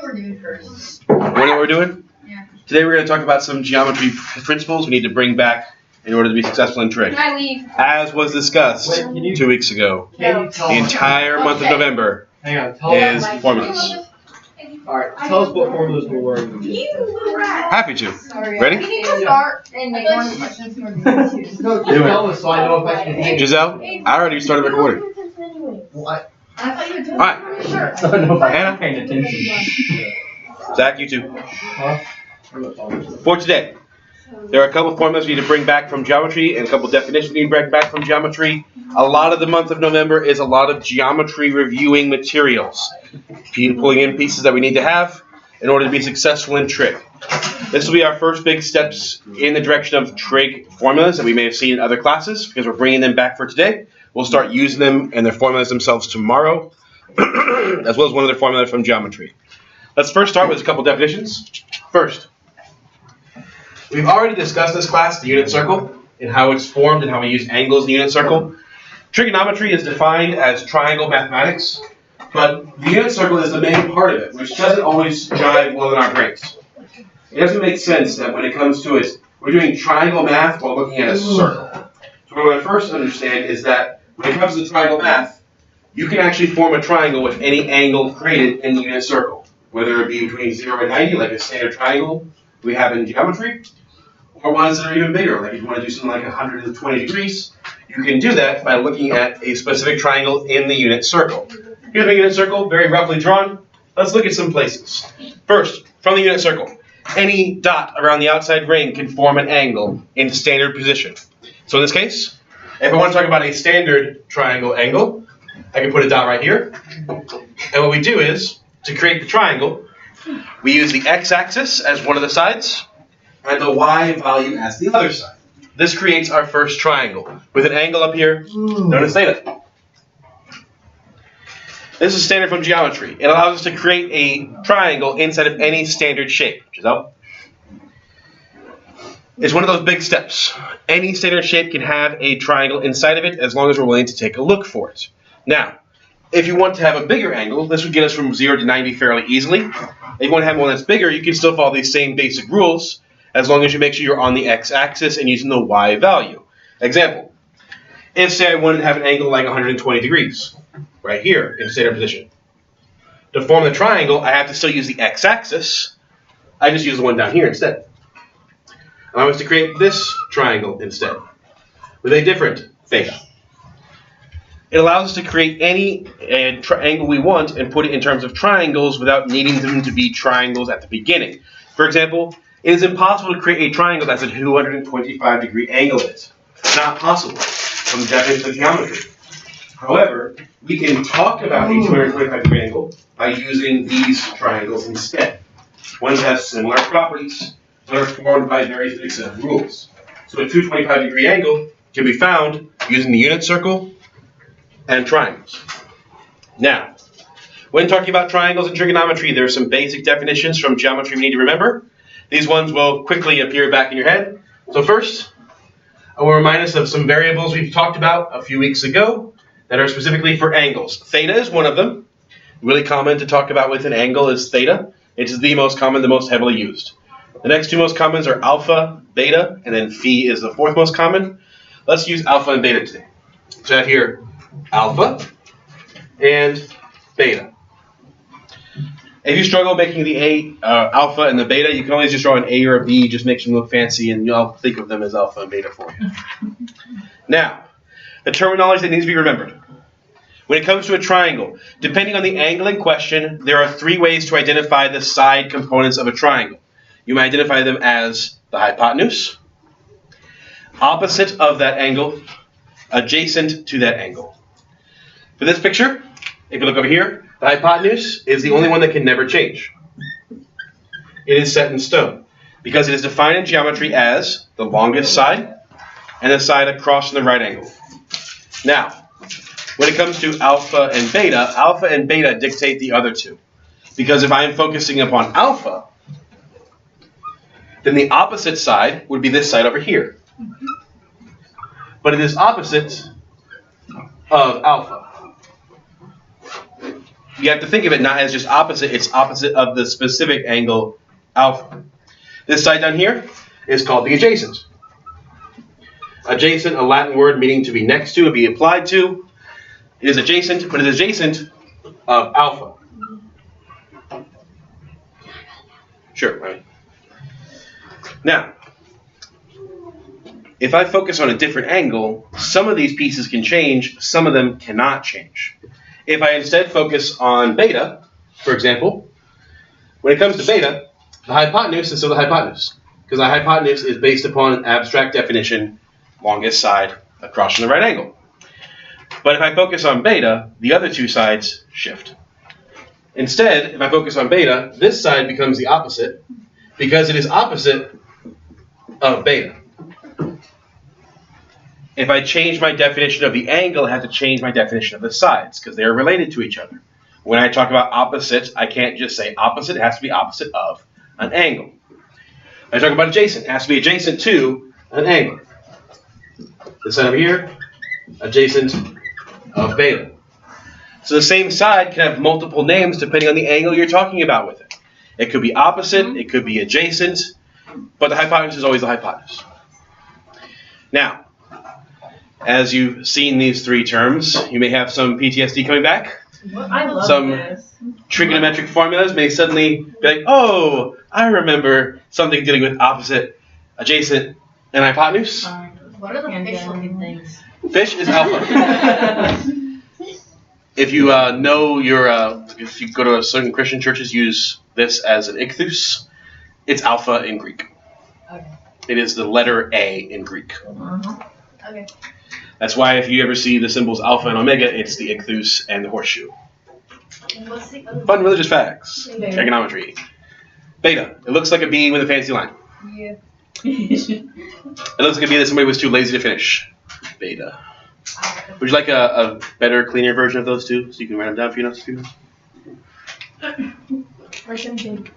we're doing first. You know what we're doing? Yeah. Today we're going to talk about some geometry principles we need to bring back in order to be successful in Trig. Can I leave? As was discussed 2 weeks ago, the entire month of November is formulas. Alright, tell us what formulas we're working with. Happy to. Sorry. Ready? You need to start and make one of the questions more difficult. No, just tell us so I know if I can handle it. Giselle, I already started recording. What? I thought you had told Alright. me. Sure. So I know if I Anna? paying attention. Zach, you too. Huh? For today, there are a couple of formulas we need to bring back from geometry and a couple of definitions we need to bring back from geometry. A lot of the month of November is a lot of geometry reviewing materials. Pulling in pieces that we need to have in order to be successful in Trig. This will be our first big steps in the direction of Trig formulas that we may have seen in other classes because we're bringing them back for today. We'll start using them and their formulas themselves tomorrow, as well as one of their formulas from geometry. Let's first start with a couple definitions. First, we've already discussed this class, the unit circle, and how it's formed and how we use angles in the unit circle. Trigonometry is defined as triangle mathematics, but the unit circle is the main part of it, which doesn't always jive well in our brains. It doesn't make sense that when it comes to it, we're doing triangle math while looking at a circle. So what I want to first understand is that when it comes to triangle math, you can actually form a triangle with any angle created in the unit circle, whether it be between 0 and 90, like a standard triangle we have in geometry, or ones that are even bigger, like if you want to do something like 120 degrees, you can do that by looking at a specific triangle in the unit circle. Here's the unit circle, very roughly drawn. Let's look at some places. First, from the unit circle, any dot around the outside ring can form an angle in standard position. So in this case, if I want to talk about a standard triangle angle, I can put a dot right here. And what we do is, to create the triangle, we use the x-axis as one of the sides, and the y value as the other side. This creates our first triangle, with an angle up here, known as theta. This is standard from geometry. It allows us to create a triangle inside of any standard shape. Giselle? It's one of those big steps. Any standard shape can have a triangle inside of it as long as we're willing to take a look for it. Now, if you want to have a bigger angle, this would get us from 0 to 90 fairly easily. If you want to have one that's bigger, you can still follow these same basic rules as long as you make sure you're on the x-axis and using the y value. Example, if say I wanted to have an angle like 120 degrees, right here in standard position. To form the triangle, I have to still use the x-axis. I just use the one down here instead. Allow us to create this triangle instead, with a different theta. It allows us to create any angle we want and put it in terms of triangles without needing them to be triangles at the beginning. For example, it is impossible to create a triangle that's a 225 degree angle. It's not possible from the definition of geometry. However, we can talk about a 225 degree angle by using these triangles instead. Ones have similar properties, but are formed by very fixed set of rules. So a 225 degree angle can be found using the unit circle and triangles. Now, when talking about triangles in trigonometry, there are some basic definitions from geometry we need to remember. These ones will quickly appear back in your head. So first, I will remind us of some variables we've talked about a few weeks ago that are specifically for angles. Theta is one of them. Really common to talk about with an angle is theta. It is the most common, the most heavily used. The next two most commons are alpha, beta, and then phi is the fourth most common. Let's use alpha and beta today. So I have here alpha and beta. If you struggle making the alpha and the beta, you can always just draw an A or a B, just makes them look fancy, and you'll think of them as alpha and beta for you. Now, the terminology that needs to be remembered. When it comes to a triangle, depending on the angle in question, there are three ways to identify the side components of a triangle. You might identify them as the hypotenuse, opposite of that angle, adjacent to that angle. For this picture, if you look over here, the hypotenuse is the only one that can never change. It is set in stone because it is defined in geometry as the longest side and the side across from the right angle. Now, when it comes to alpha and beta dictate the other two. Because if I am focusing upon alpha, then the opposite side would be this side over here. But it is opposite of alpha. you have to think of it not as just opposite, it's opposite of the specific angle alpha. This side down here is called the adjacent. Adjacent, a Latin word meaning to be next to, be applied to. It is adjacent, but it is adjacent of alpha. Sure, right. Now, if I focus on a different angle, some of these pieces can change, some of them cannot change. If I instead focus on beta, for example, when it comes to beta, the hypotenuse is still the hypotenuse, because the hypotenuse is based upon an abstract definition, longest side across from the right angle. But if I focus on beta, the other two sides shift. Instead, if I focus on beta, this side becomes the opposite, because it is opposite of beta. If I change my definition of the angle, I have to change my definition of the sides, because they are related to each other. When I talk about opposites, I can't just say opposite, it has to be opposite of an angle. When I talk about adjacent, it has to be adjacent to an angle. This side over here, adjacent of beta. So the same side can have multiple names depending on the angle you're talking about with it. It could be opposite, it could be adjacent, but the hypotenuse is always the hypotenuse. Now, as you've seen these three terms, you may have some PTSD coming back. I love Some this. trigonometric formulas may suddenly be like, oh, I remember something dealing with opposite, adjacent, and hypotenuse. What are the fish looking things? Fish is alpha. If you know your, if you go to certain Christian churches, use this as an ichthus. It's alpha in Greek. Okay. It is the letter A in Greek. Okay. That's why if you ever see the symbols alpha and omega, it's the ichthus and the horseshoe. And what's the other Fun religious facts. Beta. Trigonometry. Beta. It looks like a B with a fancy line. Yeah. It looks like a B that somebody was too lazy to finish. Beta. Would you like a better, cleaner version of those two, so you can write them down for your notes? Or something.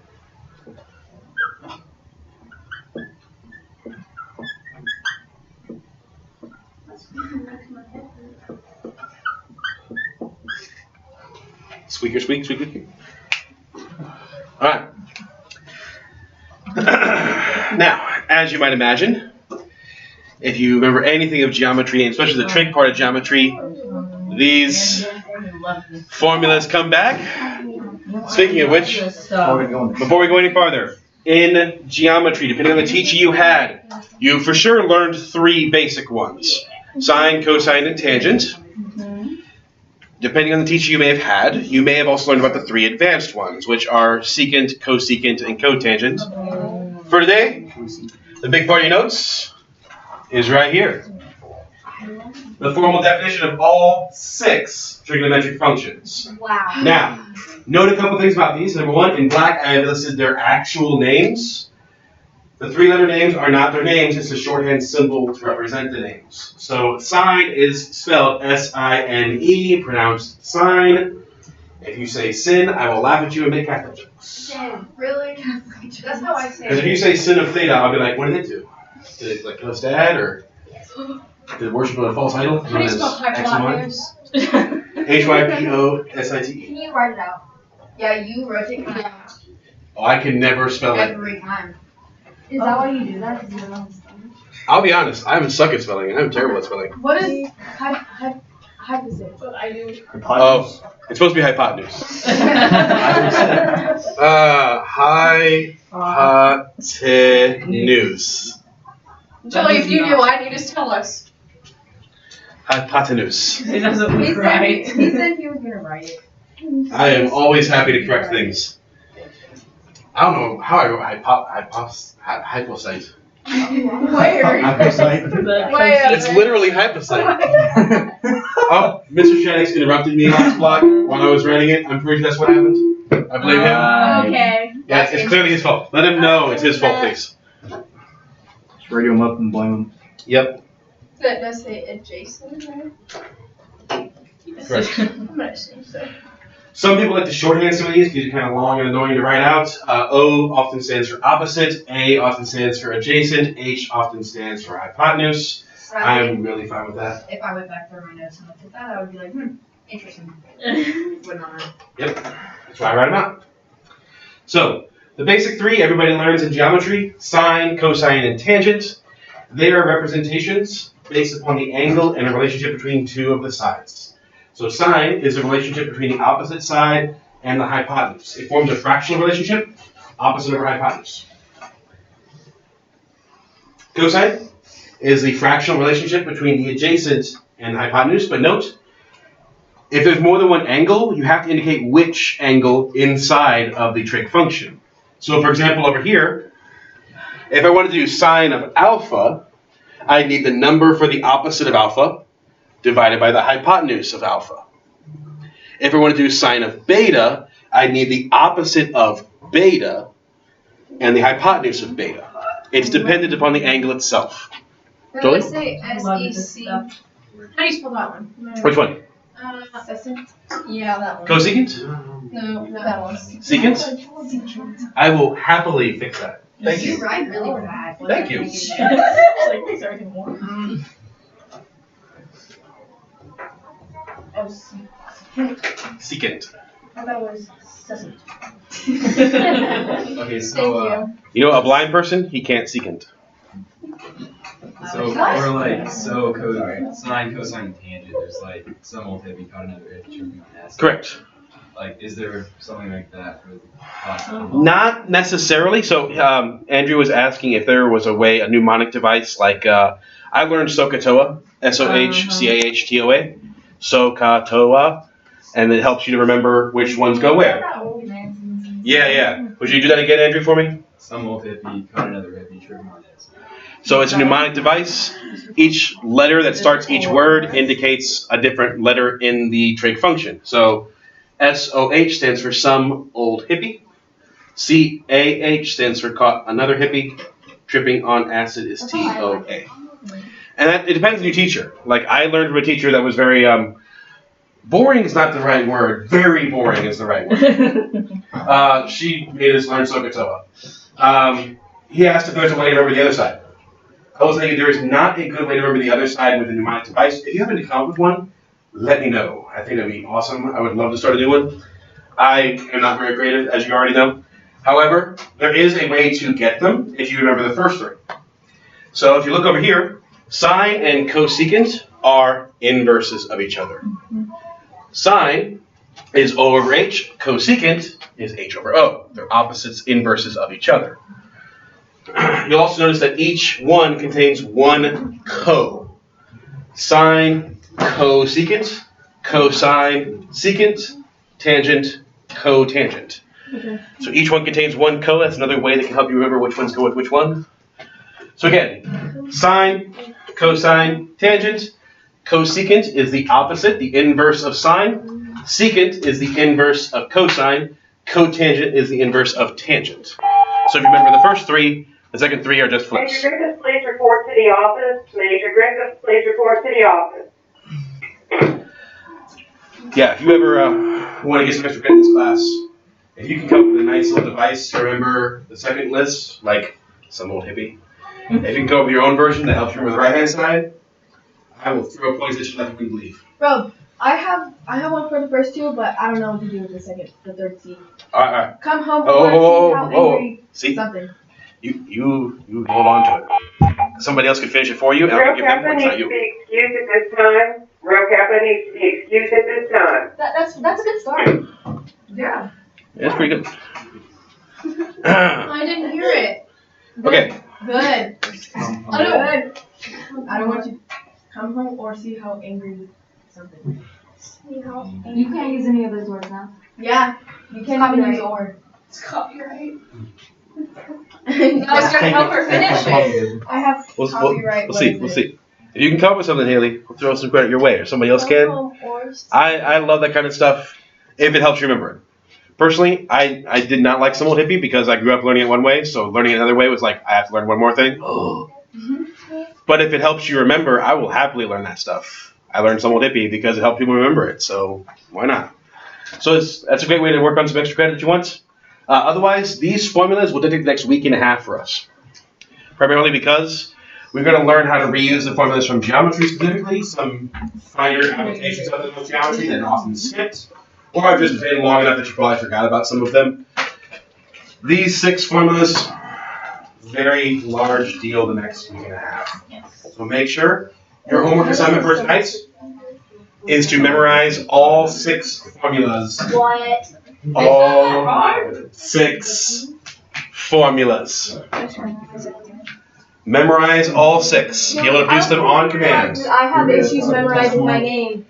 Squeaker, squeak, squeak, squeak. All right. Now, as you might imagine, if you remember anything of geometry, and especially the trig part of geometry, these formulas come back. Speaking of which, before we go any farther, in geometry, depending on the teacher you had, you for sure learned three basic ones: sine, cosine, and tangent. Depending on the teacher you may have had, you may have also learned about the three advanced ones, which are secant, cosecant, and cotangent. For today, the big part of your notes is right here. The formal definition of all 6 trigonometric functions. Wow. Now, note a couple things about these. Number one, in black, I have listed their actual names. The 3-letter names are not their names, it's a shorthand symbol to represent the names. So sine is spelled S-I-N-E, pronounced sine. If you say sin, I will laugh at you and make Catholic jokes. Sin. Really? That's how I say Because if you say sin of theta, I'll be like, what did it do? Did it like kill his dad, or did it worship a false idol? How do you spell hypotenuse? Hyposit. Can you write it out? Yeah, you wrote it. Oh, I can never spell it. Every time. Is that why you do that? Because you don't understand? I'll be honest, I suck at spelling. I'm terrible at spelling. What is hypotenuse? What I do. Oh, it's supposed to be hypotenuse. Hypotenuse. Joey, if you knew, why didn't you just tell us? Hypotenuse. It doesn't look right. He said he was going to write it. I am always happy to correct things. I don't know how I wrote hypocyte. Where? It's literally hypocyte. Oh, Mr. Shaddix interrupted me last block while I was writing it. I'm pretty sure that's what happened. I blame him. Okay. Yeah, it's clearly his fault. Let him know it's his fault, please. Just radio him up and blame him. Yep. That does say adjacent, right? Correct. I'm going to assume so. Some people like to shorthand some of these because they're kind of long and annoying to write out. O often stands for opposite. A often stands for adjacent. H often stands for hypotenuse. I'm really fine with that. If I went back through my notes and looked at that, I would be like, Interesting. Would not. Yep, that's why I write them out. So, the basic three everybody learns in geometry: sine, cosine, and tangent. They are representations based upon the angle and a relationship between two of the sides. So sine is the relationship between the opposite side and the hypotenuse. It forms a fractional relationship, opposite over hypotenuse. Cosine is the fractional relationship between the adjacent and the hypotenuse, but note, if there's more than one angle, you have to indicate which angle inside of the trig function. So for example, over here, if I wanted to do sine of alpha, I need the number for the opposite of alpha divided by the hypotenuse of alpha. If I want to do sine of beta, I need the opposite of beta and the hypotenuse of beta. It's dependent upon the angle itself. Julie? Let's say SEC. How do you spell that one? Which one? Second? Yeah, that one. Cosecant? No, that one. Secant? I will happily fix that. Thank you. You write really bad. Thank you. It's like makes everything more. Secant. I thought it was second. Okay, so Thank You know, a blind person, he can't secant. so or like sine, cosine, tangent. There's like some old hippie caught another if tripping on acid. Correct. Like, is there something like that for the Not necessarily. So Andrew was asking if there was a way, a mnemonic device like I learned SOHCAHTOA, SOHCAHTOA, SOHCAHTOA, and it helps you to remember which ones go where. Yeah. Would you do that again, Andrew, for me? some old hippie caught another hippie tripping on acid. So it's a mnemonic device. Each letter that starts each word indicates a different letter in the trig function. So SOH stands for some old hippie. CAH stands for caught another hippie. Tripping on acid is TOA. And it depends on your teacher. Like I learned from a teacher that was very boring is not the right word. Very boring is the right word. She made us learn SOHCAHTOA. He asked if there's a way to remember the other side. I will tell you there is not a good way to remember the other side with a mnemonic device. If you happen to come up with one, let me know. I think that'd be awesome. I would love to start a new one. I am not very creative, as you already know. However, there is a way to get them if you remember the first three. So if you look over here, sine and cosecant are inverses of each other. Sine is O over H, cosecant is H over O. They're opposites, inverses of each other. You'll also notice that each one contains one co. Sine, cosecant, cosine, secant, tangent, cotangent. Okay. So each one contains one co. That's another way that can help you remember which ones go with which one. So again, sine, cosine, tangent. Cosecant is the opposite, the inverse of sine. Secant is the inverse of cosine. Cotangent is the inverse of tangent. So if you remember the first three, the second three are just flips. Major Griffiths, please report to the office. Major Griffiths, please report to the office. Yeah, if you ever want to get some extra credit in this class, if you can come up with a nice little device to remember the second list, like some old hippie, if you can come up with your own version that helps you remember the right-hand side, I will throw points at you like you wouldn't believe. Bro, I have one for the first two, but I don't know what to do with the third C. All right. Come home Oh, or see how angry See, something. you hold on to it. Somebody else can finish it for you, and I'll Real give them Kappa points, needs not to you. be excused at this time. Real Kappa needs to be excused at this time. That's a good start. Yeah. Yeah, it's pretty good. I didn't hear it. Okay. Good. I Good. I don't want you to come home or see how angry something. You can't use any of those words now. Yeah, you can't even use or. It's copyright. I was gonna help her finish it. I have copyright. We'll see. If you can come up with something, Haley, we'll throw some credit your way, or somebody else can. I love that kind of stuff if it helps you remember it. Personally, I did not like some old hippie because I grew up learning it one way, so learning it another way was like, I have to learn one more thing. But if it helps you remember, I will happily learn that stuff. I learned some old hippie because it helped people remember it, so why not? So that's a great way to work on some extra credit that you want. Otherwise, these formulas will take the next week and a half for us. Primarily because We're going to learn how to reuse the formulas from geometry specifically, some finer applications of them with geometry that are often skipped, or I've just been long enough that you probably forgot about some of them. These 6 formulas, very large deal the next week and a half. So make sure your homework assignment for tonight is to memorize all 6 formulas. What? All 6 formulas. Memorize all 6. Be able to produce them on command. I have issues memorizing my name.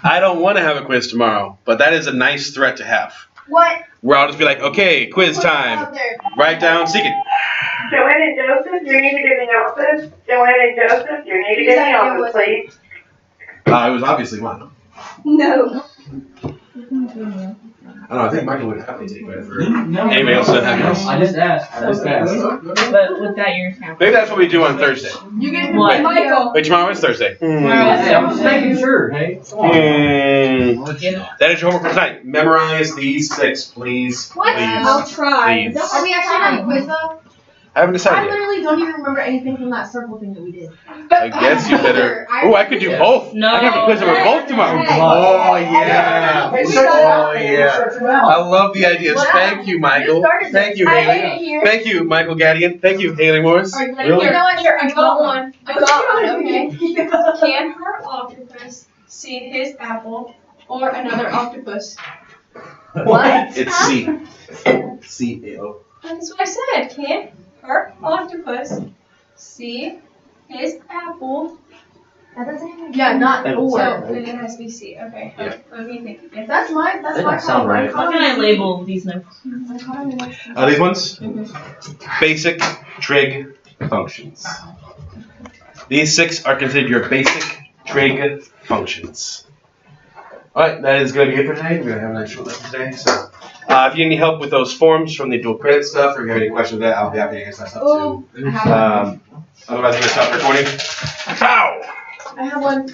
I don't want to have a quiz tomorrow, but that is a nice threat to have. What? Where I'll just be like, okay, quiz time. Write down secret. Joanne and Joseph, you need to get in the office. Joanne and Joseph, you need to get in the office, please. It was obviously one. No. I don't know, I think Michael would happily take credit for it. No. Anybody else that have yours? I just asked. But with that, you're counting. Maybe that's what we do on Thursday. You get What? Michael. Wait, tomorrow is Thursday. Hey, I'm just making sure, hey. Come on. That is your homework for tonight. Memorize these 6, please. What? I'll Please. try. Please. Are we actually having a quiz though? I haven't I decided yet. literally don't even remember anything from that circle thing that we did. I guess you better. Oh, I could do both. No. I can have a quiz over both tomorrow. Hey. Oh, yeah. Hey. Oh, yeah. I love the ideas. Thank you, Michael. Thank you, I hate Haley. it here. Thank you, Michael Gadian. Thank you, Haley Morris. Alright, Really? You know what? Here, I got one. I got one, okay? Can her octopus see his apple or another octopus? What? It's C. C-A-O. That's what I said. Can her octopus see his apple? That doesn't even. Yeah, not So or. then it has to be C. Okay. Yeah. Let me think. If That's my That doesn't sound right. How can I label these notes? These ones? Basic trig functions. These 6 are considered your basic trig functions. Alright, that is going to be it for today. We're going to have a nice short lesson today. So, if you need any help with those forms from the dual credit stuff, or if you have any questions with that, I'll be happy to answer that stuff too. I have one. Otherwise, I'm going to stop recording. Pow! I have one.